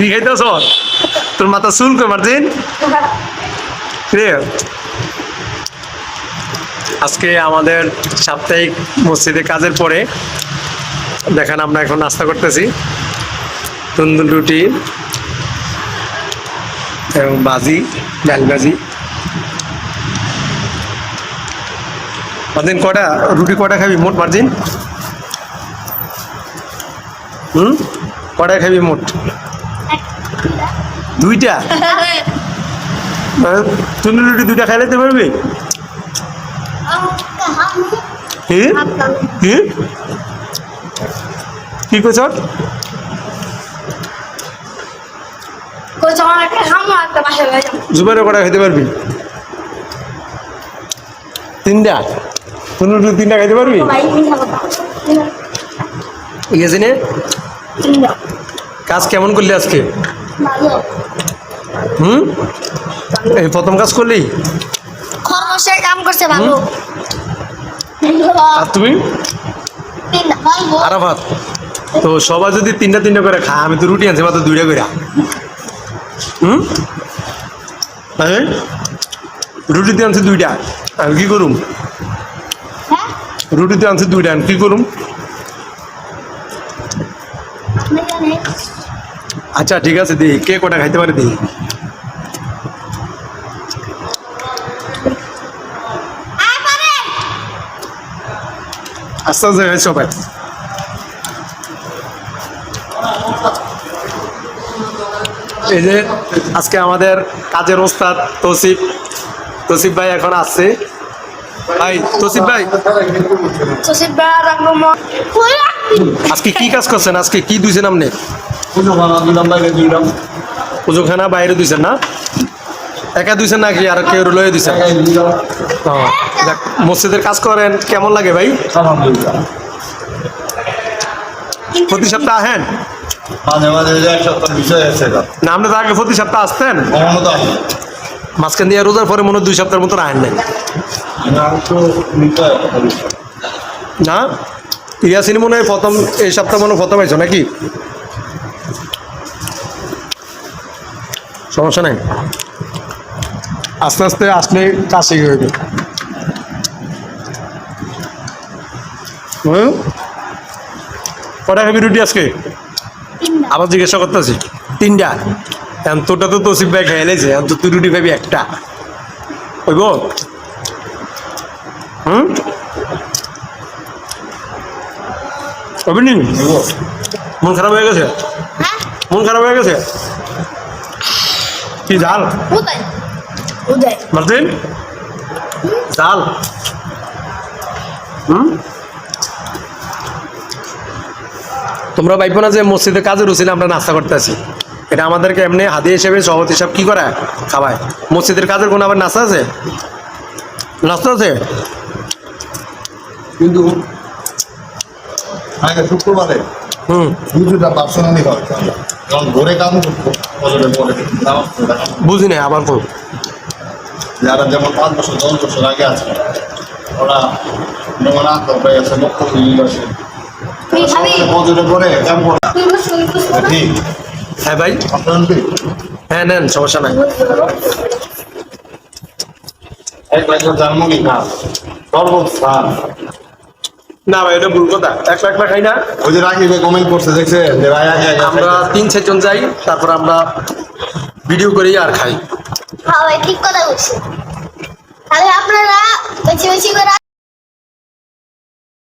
তুই খাইতেছ তোর মাথা চুল কই মার্জিন রে আজকে আমাদের সাপ্তাহিক মসজিদে কাজের পরে দেখেন আমরা এখন নাস্তা করতেছি তন্দুর রুটি এবং ভাজি ডাল ভাজি মার্জিন কটা রুটি কটা খাবি মোট মার্জিন কটা খাবি মোট দুইটা তন্দুর রুটি দুইটা খাইলে তো পারবি কি কইছ জুবাইরে কটা খেতে পারবি তিনটা তন্দুর রুটি তিনটা খাইতে পারবি ঠিক আছে নে কাজ কেমন করলি আজকে এই প্রথম কাজ করলি খরগোশের কাম করছে ভালো আর তুমি আরাফাত তো সবাই যদি তিনটা তিনটা করে খা আমি তো রুটি আনছি মাত্র দুইটা করে হ্যাঁ রুটিতে আনছি দুইটা আমি কি করুম রুটিতে আনছি দুইটা আমি কি করুম আচ্ছা ঠিক আছে দি কে কটা খাইতে পারে দি আস্তে আস্তে খাই সবাই এই যে আজকে আমাদের কাজের ওস্তাদ তসিফ ভাই এখন আসছে ভাই তসিফ ভাই আজকে কি কাজ করছেন আজকে কি দুইছেন আপনি পুজোখানা বাইরে দুইছেন না একা দুইছেন নাকি আর কেউ লয়ে দিছেন মসজিদের কাজ করেন কেমন লাগে ভাই প্রতি সপ্তাহ আহেন না আপনি তো আগে প্রতি সপ্তাহ আসতেন মাঝখান দিয়ে রোজার পরে মনে হয় 2 সপ্তাহের মতো আহেন নাই না ইয়াসিন মনে হয় প্রথম এই সপ্তাহ মনে প্রথম আইছো নাকি সমস্যা নাই আস্তে আস্তে আসলে কাজ শিখে হইবে কটা খাবি রুটি আজকে আবার জিজ্ঞাসা করতেছি তিনটা এখন তোরটা তো তসিফ ভাই খেয়ে এলেছে এখন তো তুই রুটি খাবি একটা ওইব অভিনী মন খারাপ হয়ে গেছে মন খারাপ হয়ে গেছে কি ঝাল মার্জিন ঝাল তোমরা ভাইবো না যে মসজিদে কাজে রুচিলে আমরা নাস্তা করতে আছি এটা আমাদেরকে এমনি হাতে হিসেবে সভাপতি সব কি করে খাওয়ায় মসজিদের কাজের কোনো আবার নাস্তা আছে নাস্তা আছে কিন্তু শুক্রবারে দুটা পার্সোনালি হয় কারণ ঘরে কাম বুঝি নাই আবার করো যারা যেমন 5 বছর 10 বছর আগে আছে ওরা যেমন আত্মবাই আছে লক্ষ্য আছে বছরে করে কাম করে ঠিক হ্যাঁ ভাই হ্যাঁ নেন সমস্যা নাই এক লাখ জার্মানি খা সর্বস্থান না ভাই এটা ভুল কথা 1 লাখ খাই না ওই যে রাখি কমেন্ট করছে দেখছে যে ভাই আগে আমরা 3-4 জন যাই তারপর আমরা ভিডিও করি আর খাই হ্যাঁ ভাই ঠিক কথা বলছি তাহলে আপনারা